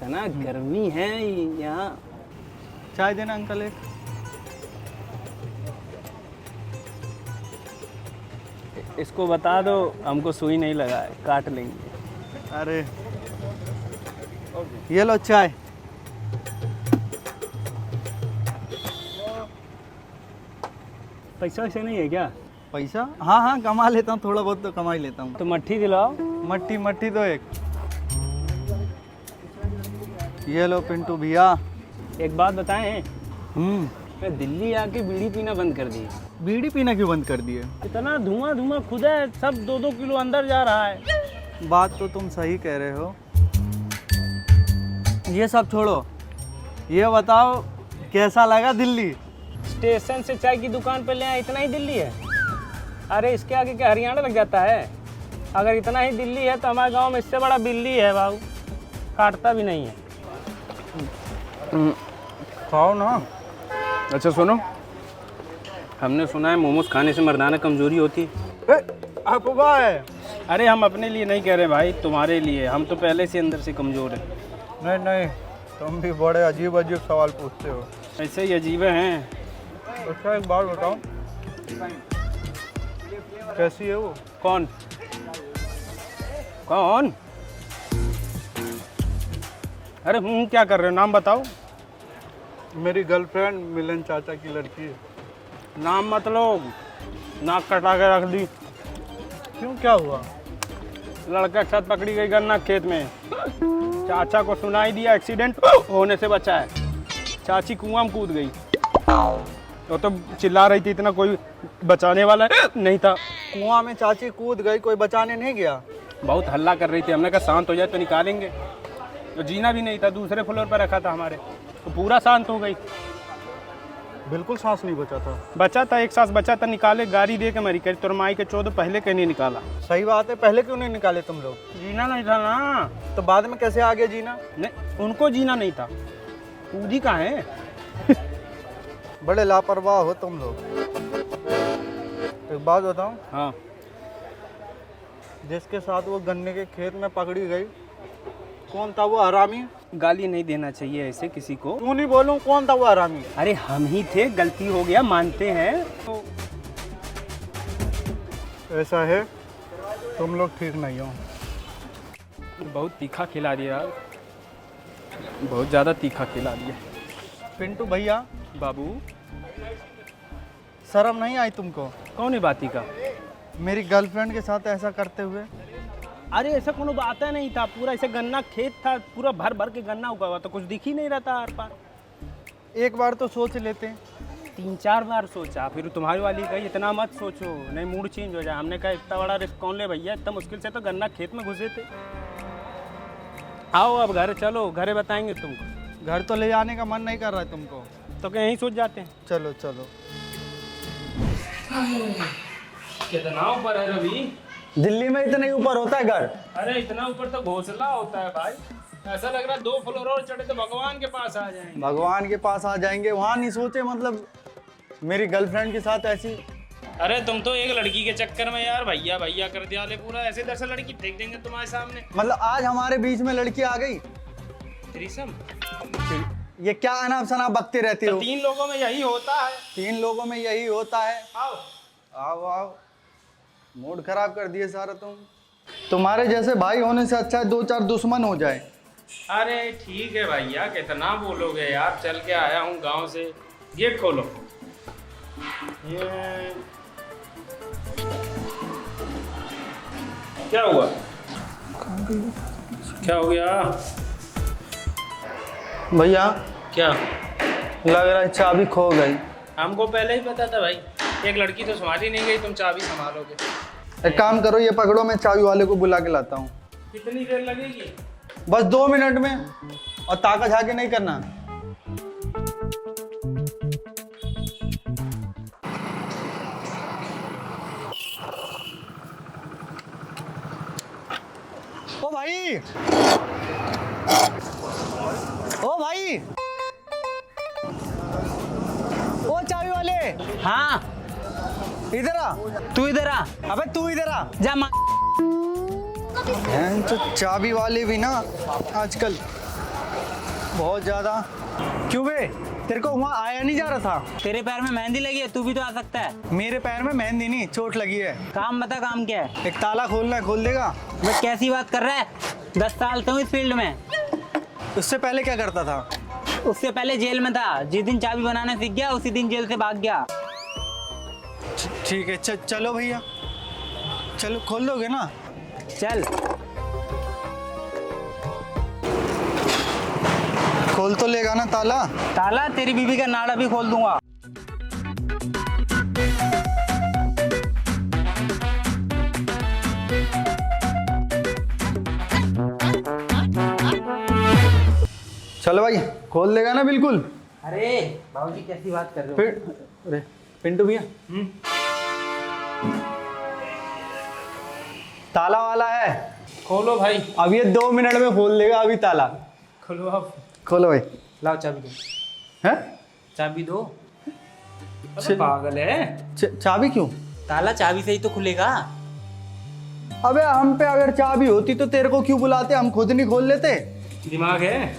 इतना गर्मी है यहाँ। चाय देना अंकल एक। इसको बता दो हमको सुई नहीं लगा है, काट लेंगे। अरे ये लो चाय। पैसा वैसे नहीं है क्या? पैसा? हाँ हाँ कमा लेता हूँ, थोड़ा बहुत तो कमा ही लेता हूँ। तो मट्ठी दिलाओ। मट्टी मट्टी दो एक। ये लो पिंटू भैया। एक बात बताएं, मैं दिल्ली आके बीड़ी पीना बंद कर दी। बीड़ी पीना क्यों बंद कर दिए? इतना धुआं धुआं खुद है, सब 2-2 किलो अंदर जा रहा है। बात तो तुम सही कह रहे हो। ये सब छोड़ो, ये बताओ कैसा लगा दिल्ली? स्टेशन से चाय की दुकान पे ले आए, इतना ही दिल्ली है? अरे इसके आगे क्या हरियाणा लग जाता है? अगर इतना ही दिल्ली है तो हमारे गांव में इससे बड़ा बिल्ली है बाबू, काटता भी नहीं है। खाओ ना। अच्छा सुनो, हमने सुना है मोमोज खाने से मर्दाना कमजोरी होती है। अफवाह है। अरे हम अपने लिए नहीं कह रहे भाई, तुम्हारे लिए। हम तो पहले से अंदर से कमजोर हैं। नहीं नहीं, तुम भी बड़े अजीब अजीब सवाल पूछते हो। ऐसे ही अजीब हैं। अच्छा एक बात बताओ, कैसी है वो? कौन कौन? अरे क्या कर रहे हो, नाम बताओ। मेरी गर्लफ्रेंड मिलन चाचा की लड़की है। नाम मत लो, नाक कटा के रख दी। क्यों, क्या हुआ? लड़का छत पकड़ी गई गन्ना खेत में, चाचा को सुनाई दिया, एक्सीडेंट होने से बचा है। चाची कुआं में कूद गई, वो तो चिल्ला रही थी इतना, कोई बचाने वाला नहीं था। कुआं में चाची कूद गई, कोई बचाने नहीं गया? बहुत हल्ला कर रही थी, हमने कहा शांत हो जाए तो निकालेंगे। तो जीना भी नहीं था, दूसरे फ्लोर पर रखा था हमारे, तो पूरा शांत हो गई। बिल्कुल सांस नहीं बचा था? बचा था, एक सांस बचा था, निकाले, गाड़ी दे के मरी। करी तुरमाई के 14 पहले के नहीं निकाला। सही बात है, पहले क्यों नहीं निकाले तुम लोग? जीना नहीं था ना। तो बाद में कैसे आ गया जीना? नहीं, उनको जीना नहीं था, कूदी कहाँ है। बड़े लापरवाह हो तुम लोग। एक बात बताओ, हाँ, जिसके साथ वो गन्ने के खेत में पकड़ी गई, कौन था वो हरामी? गाली नहीं देना चाहिए ऐसे किसी को। क्यों नहीं बोलूं, कौन था वो हरामी? अरे हम ही थे, गलती हो गया, मानते हैं। तो ऐसा है, तुम लोग ठीक नहीं हो। बहुत तीखा खिला दिया यार, बहुत ज़्यादा तीखा खिला दिया। पिंटू भैया, बाबू शर्म नहीं आई तुमको? कौन है बाती का? मेरी गर्लफ्रेंड के साथ ऐसा करते हुए। अरे ऐसा कोनो बात नहीं था, पूरा ऐसे गन्ना खेत था, पूरा भर भर के गन्ना उगा हुआ, तो कुछ दिख ही नहीं रहा था आर पार। एक बार तो सोच लेते। 3-4 बार सोचा, फिर तुम्हारी वाली कही इतना मत सोचो, नहीं मूड चेंज हो जाए। हमने कहा इतना बड़ा रिस्क कौन ले भैया, इतना मुश्किल से तो गन्ना खेत में घुसे थे। आओ अब घर चलो, घरे बताएंगे तुमको। घर तो ले जाने का मन नहीं कर रहा है तुमको? तो क्या यहीं सोच जाते हैं। चलो चलो। कितना ऊपर है रवि? दिल्ली में इतना ही ऊपर होता है घर? अरे इतना ऊपर तो घोंसला होता है भाई, ऐसा लग रहा है 2 फ्लोर और चढ़े तो भगवान के पास आ जाएंगे। भगवान के पास आ जाएंगे, वहाँ नहीं सोचे? मतलब मेरी गर्लफ्रेंड के साथ ऐसी। अरे तुम तो एक लड़की के चक्कर में यार भैया भैया कर दिया ले पूरा, ऐसे दरअसल लड़की फेंक देंगे तुम्हारे सामने। मतलब आज हमारे बीच में लड़की आ गई? थ्रीसम? ये क्या अनाप शनाप बकते रहते हो? 3 लोगों में यही होता है। 3 लोगों में यही होता है। आओ आओ आओ, मूड खराब कर दिए सारा तुम। तुम्हारे जैसे भाई होने से अच्छा है 2-4 दुश्मन हो जाए। अरे ठीक है भैया, कितना बोलोगे यार, चल के आया हूँ गांव से। गेट खोलो। ये क्या हुआ? क्या हो गया भैया? क्या लग रहा है चाबी खो गई। हमको पहले ही पता था भाई, एक लड़की तो संभाली नहीं गई, तुम चाबी संभालोगे। एक काम करो, ये पकड़ो, मैं चाबी वाले को बुला के लाता हूँ। कितनी देर लगेगी? बस 2 मिनट में, और ताका झाके नहीं करना। ओ भाई, ओ भाई, ओ चाबी वाले। हाँ इधर आ। तू इधर आ। अबे तू इधर आ। जा तो चाबी वाले भी ना आजकल बहुत ज़्यादा। क्यों बे, तेरे को वहाँ आया नहीं जा रहा था? तेरे पैर में मेहंदी लगी है, तू भी तो आ सकता है। मेरे पैर में मेहंदी नहीं, चोट लगी है। काम बता, काम क्या है? एक ताला खोलना है, खोल देगा? बस कैसी बात कर रहा है? 10 साल तो हूँ इस फील्ड में। उससे पहले क्या करता था? उससे पहले जेल में था। जिस दिन चाबी बनाना सीख गया उसी दिन जेल से भाग गया। ठीक है, चलो भैया, चलो, खोल दोगे ना? चल। खोल तो लेगा ना ताला? ताला तेरी बीवी का नाड़ा भी खोल दूंगा। चलो भाई, खोल देगा ना बिल्कुल? अरे बाबूजी कैसी बात कर रहे हो? फिर अरे पिंटू भैया, ताला वाला है, खोलो भाई। अब ये 2 मिनट में खोल देगा अभी ताला। खोलो अब। खोलो भाई। लाओ चाबी दो। हैं? चाबी दो। अरे पागल है। चाबी क्यों? ताला चाबी से ही तो खुलेगा। अबे हम पे अगर चाबी होती तो तेरे को क्यों बुलाते, हम खुद नहीं खोल लेते? दिमाग है?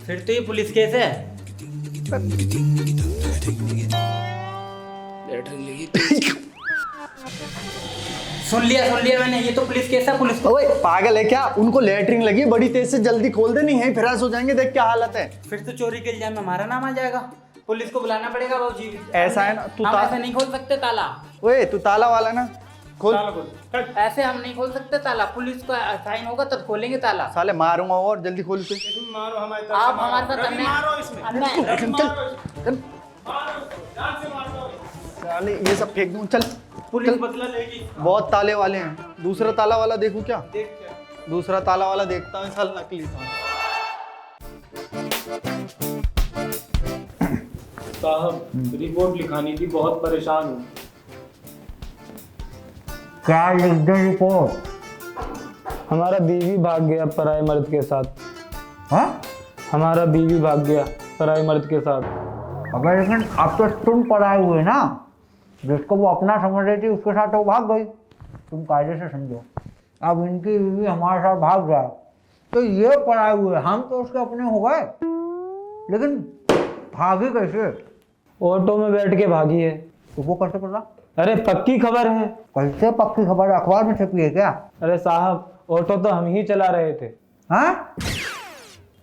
फिर तो ये पुलिस केस है। सुन लिया मैंने, ये तो पुलिस केस है। पुलिस को ओए पागल है क्या? उनको लेटरिन लगी, बड़ी तेज से जल्दी खोल दे, नहीं है फिरास हो जाएंगे। देख क्या हालत है। फिर तो चोरी के इल्जाम में हमारा नाम आ जाएगा। पुलिस को बुलाना पड़ेगा बाबूजी। ऐसा है ना, तू हम ऐसे नहीं खोल सकते ताला। ओए तू ताला वाला ना, खोल। ताला खोल। ऐसे हम नहीं खोल सकते ताला। पुलिस का साइन होगा तब खोलेंगे ताला। साले मारूंगा और जल्दी खोल के। तुम मारो हमारी तरफ आप से हमारे मारो। साथ रवि मारो इसमें। चल, जान से मारो। साले ये सब फेंक दूं, चल। पुलिस बदला लेगी। बहुत ताले वाले हैं। दूसरा ताला वाला देखूं क्या? देख क्या। दूसरा ताला वाला देखता हूँ, साल नकली था। साहब रिपोर्ट लिखानी थी, बहुत परेशान हूँ। क्या लिख दे रिपोर्ट? हमारा बीवी भाग गया पराये मर्द के साथ। हाँ? हमारा बीवी भाग गया पराये मर्द के साथ। अबे लेकिन अब तो तुम पढ़ाए हुए ना, जिसको वो अपना समझ रही थी उसके साथ तो भाग गई। तुम कायदे से समझो, अब इनकी बीवी हमारे साथ भाग जाए तो ये पढ़ाए हुए, हम तो उसके अपने हो गए, लेकिन भागी कैसे? ऑटो में बैठ के भागी है। तो वो कैसे पता? अरे पक्की खबर है। कैसे पक्की खबर? अखबार में छपी है क्या? अरे साहब ऑटो तो हम ही चला रहे थे। हाँ?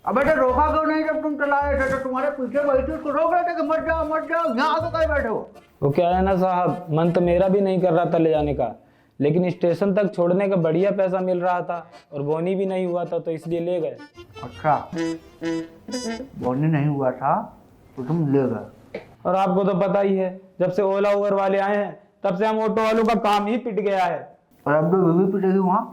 अबे तो रोका क्यों नहीं जब तुम चला रहे थे? तो तुम्हारे पीछे बैठे उसको रोक रहे थे कि मत जाओ मत जाओ, यहाँ आके कहीं बैठे हो? वो क्या है ना साहब, मन तो मेरा भी नहीं कर रहा था ले जाने का, लेकिन स्टेशन तक छोड़ने का बढ़िया पैसा मिल रहा था और बोनी भी नहीं हुआ था तो इसलिए ले गए। अच्छा, बोनी नहीं हुआ था तो तुम ले गए। और आपको तो पता ही है, जब से ओला उबर वाले आए हैं तब से हम ऑटो वालों का काम ही पिट गया है। और अब तो बीवी पिटेगी वहाँ।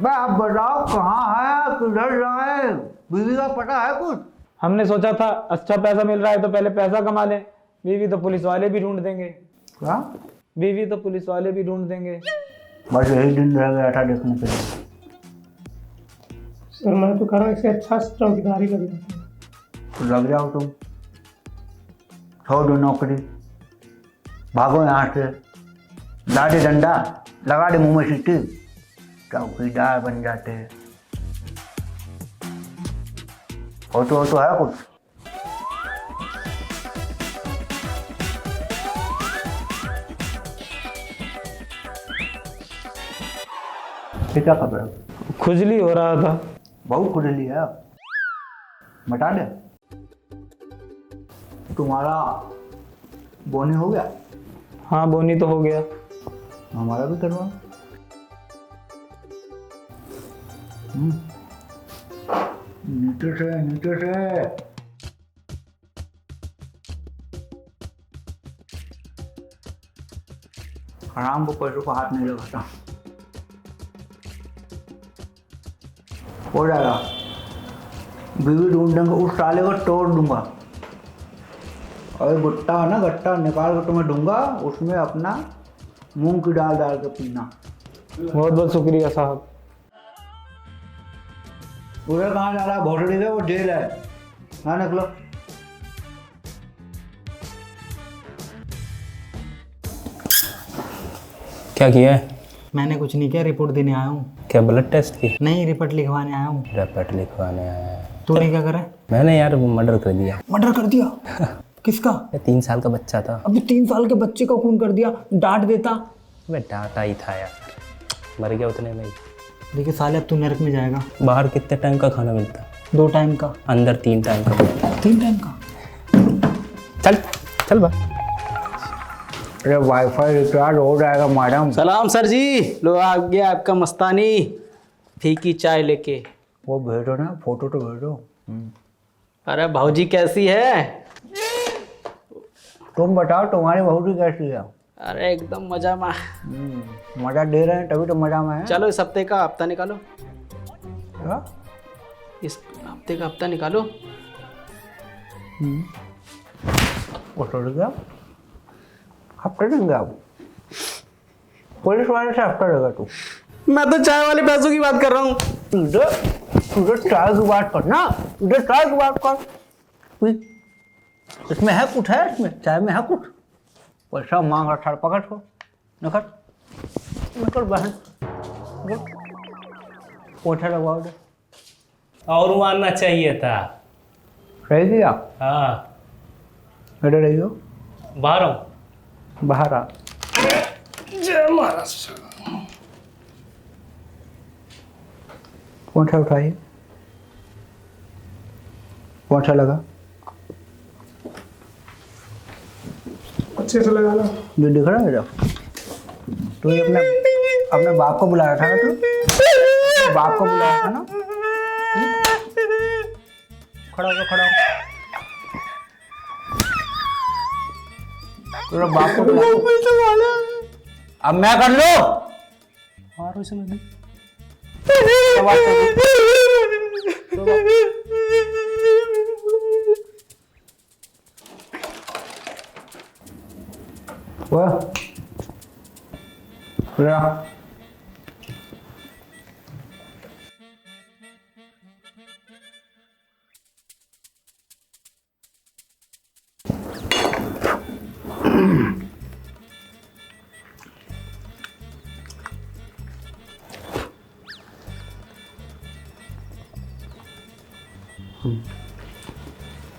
मैं आप बताओ कहाँ है, किधर जाए? बीवी का पता है कुछ? हमने सोचा था अच्छा पैसा मिल रहा है तो पहले पैसा कमा लें, बीवी तो पुलिस वाले भी ढूंढ देंगे। क्या? बीवी तो पुलिस वाले भी ढूंढ देंगे। बस यही दिन रह गया था देखने के लिए। सर मैं तो कह रहा हूँ इससे अच्छा चौकीदारी लग जाता है। तो लग जाओ तुम, छोड़ दो नौकरी, भागो यहाँ से, ला दे डंडा, लगा दे मुंह में सीटी, चौकीदार बन जाते हैं। तो है कुछ? ये क्या खबर है? खुजली हो रहा था। बहुत खुजली है, बता दे। तुम्हारा बोनी हो गया? हाँ बोनी तो हो गया। हमारा भी करवा। नीचे से नीचे से। हराम को पैसों को हाथ नहीं लगाता। हो जाएगा, बीवी ढूंढ देंगे, उस साले को तोड़ दूंगा और गुट्टा है ना, गट्टा निकाल के तुम्हें दूंगा, उसमें अपना मूंग की दाल डाल के पीना। बहुत बहुत शुक्रिया साहब। पूरे कहाँ जा रहा है? भोसड़ी से, वो जेल है। हाँ निकलो। क्या किया है? मैंने कुछ नहीं किया, रिपोर्ट देने आया हूँ। क्या ब्लड टेस्ट की? नहीं, रिपोर्ट लिखवाने आया हूँ। रिपोर्ट लिखवाने आया है। तूने क्या करा? मैंने यार वो मर्डर कर दिया। मर्डर कर दिया? किसका? 3 साल का बच्चा था। अभी 3 साल के बच्चे का खून कर दिया, डांट देता। मैं डांटा ही था यार, मर गया उतने में ही। देखिए साले, अब तू नरक में जाएगा। बाहर कितने टाइम का खाना मिलता? 2 टाइम का। अंदर 3 टाइम का मिलता। 3 टाइम का? चल चल बा। अरे वाईफाई रिचार्ज हो जाएगा मैडम। सलाम सर जी, लो आ गया आपका मस्तानी फीकी चाय लेके। वो भेजो ना, फोटो तो भेजो। अरे भाऊजी कैसी है? तुम बताओ तुम्हारी बहू की कैसी है? अरे एकदम मजा में। मजा दे रहे हैं तभी तो मजा में है। चलो इस हफ्ते का हफ्ता निकालो, क्या? इस हफ्ते का हफ्ता निकालो। वो छोड़ गया, हफ्ता देंगे आप? पुलिस वाले से हफ्ता देगा तू? मैं तो चाय वाले पैसों की बात कर रहा हूँ। तुझे चाय की बात करना, तुझे चाय की बात कर। इसमें है कुछ, है इसमें चाय में है कुछ? पैसा मांग रहा था, पकड़ को निकल बहन, पोछा लगवाओ दे। और मानना चाहिए था। सही किया। हाँ, इधर रहियो, बाहर हूँ। बाहर आ। जय महाराज। पोछा उठाइए, पोछा लगा, अच्छे से लगा लो। जो दिख रहा है जब तो ये अपने बाप को बुलाया था ना, तो बाप को बुलाया था ना। खड़ा हो, खड़ा हो। तेरा बाप को बुलाया। अब मैं कर लो। और उसमें भी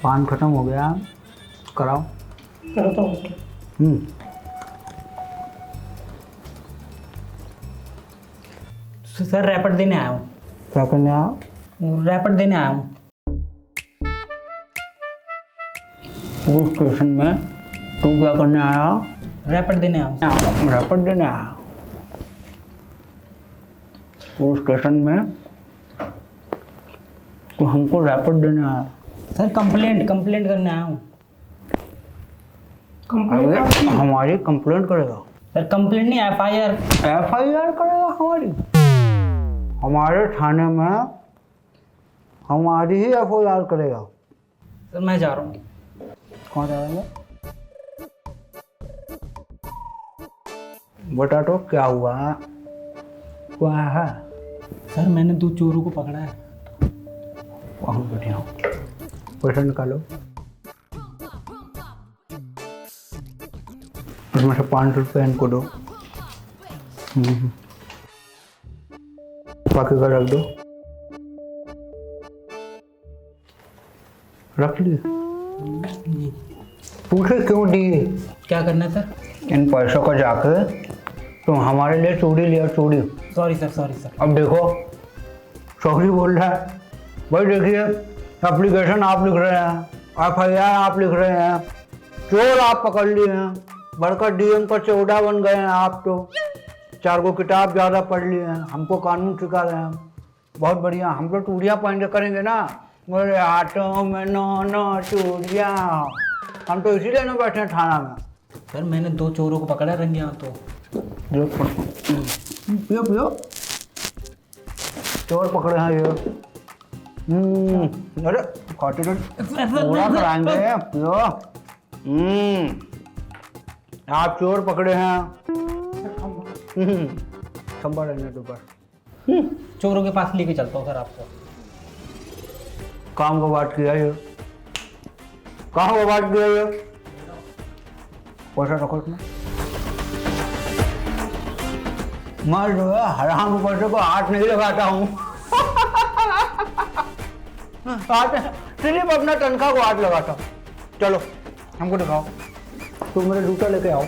पान खत्म हो गया, कराओ। करता हूँ सर। सर रैपट देने आया हूँ। क्या करने आओ? रैपट देने आया हूँ। पुलिस स्टेशन में तू क्या करने आया? रैपट देने आया हूँ। रैपट देने आया पुलिस स्टेशन में? तो हमको रैपट देने आया? सर कंप्लेंट करने आया हूँ। अरे हमारी कंप्लेंट करेगा? सर कंप्लेंट नहीं, FIR। FIR करेगा हमारी? हमारे थाने में हमारी ही FIR करेगा? सर मैं जा रहा हूँ। कौन जाएगा? बता तो क्या हुआ, क्या है? सर मैंने 2 चोरों को पकड़ा है। वहाँ बैठे हो, पैसा निकालो। उसमें से 500 रुपये इनको दो, बाकी का रख दो। रख लिए? पूछे क्यों दिए? क्या करना है सर? इन पैसों का जाके तुम हमारे लिए चूड़ी लिया, चूड़ी। Sorry sir. अब देखो सॉरी बोल रहा है भाई। देखिए एप्लीकेशन आप लिख रहे हैं, FIR आप लिख रहे हैं, चोर आप पकड़ लिए हैं, बढ़कर DM पर 14 बन गए हैं आप। तो 4 गो किताब ज़्यादा पढ़ लिए हैं, हमको कानून सिखा रहे हैं। बहुत बढ़िया, हम तो चूड़ियाँ पहन के करेंगे ना, मेरे हाथों में नौ चूड़ियाँ। हम तो इसीलिए ना बैठे हैं थाना में। सर मैंने 2 चोरों को पकड़ा रंगे हाथों। पियो पियो, चोर पकड़े हैं ये। अरे खाते तो पूरा कराएंगे, पियो। आप चोर पकड़े हैं। खंबा रहने दो बस। चोरों के पास लेके चलता हूँ सर आपको। काम को बात किया ये, कहाँ को बात किया ये? पैसा रखो इसमें। मैं जो है हराम पैसे को हाथ नहीं लगाता हूँ। हाथ सिर्फ अपना तनख्वाह को हाथ लगाता हूँ। चलो हमको दिखाओ, तुम मेरे जूता लेके आओ।